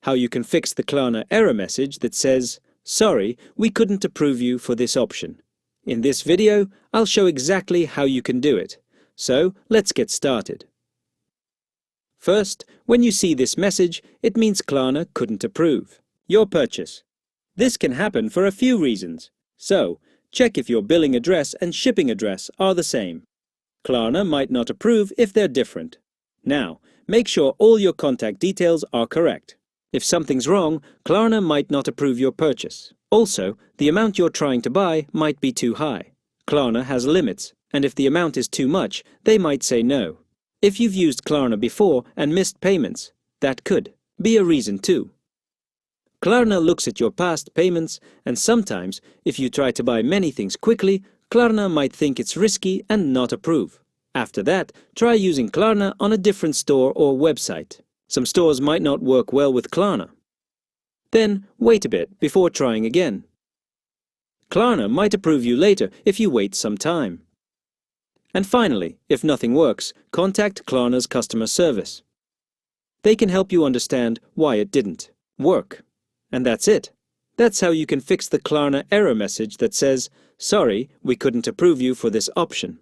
how you can fix the Klarna error message that says, "Sorry, we couldn't approve you for this option." In this video, I'll show exactly how you can do it. So, let's get started. First, when you see this message, it means Klarna couldn't approve your purchase. This can happen for a few reasons. So, check if your billing address and shipping address are the same. Klarna might not approve if they're different. Now, make sure all your contact details are correct. If something's wrong, Klarna might not approve your purchase. Also, the amount you're trying to buy might be too high. Klarna has limits, and if the amount is too much, they might say no. If you've used Klarna before and missed payments, that could be a reason too. Klarna looks at your past payments, and sometimes, if you try to buy many things quickly, Klarna might think it's risky and not approve. After that, try using Klarna on a different store or website. Some stores might not work well with Klarna. Then, wait a bit before trying again. Klarna might approve you later if you wait some time. And finally, if nothing works, contact Klarna's customer service. They can help you understand why it didn't work. And that's it. That's how you can fix the Klarna error message that says, "Sorry, we couldn't approve you for this option."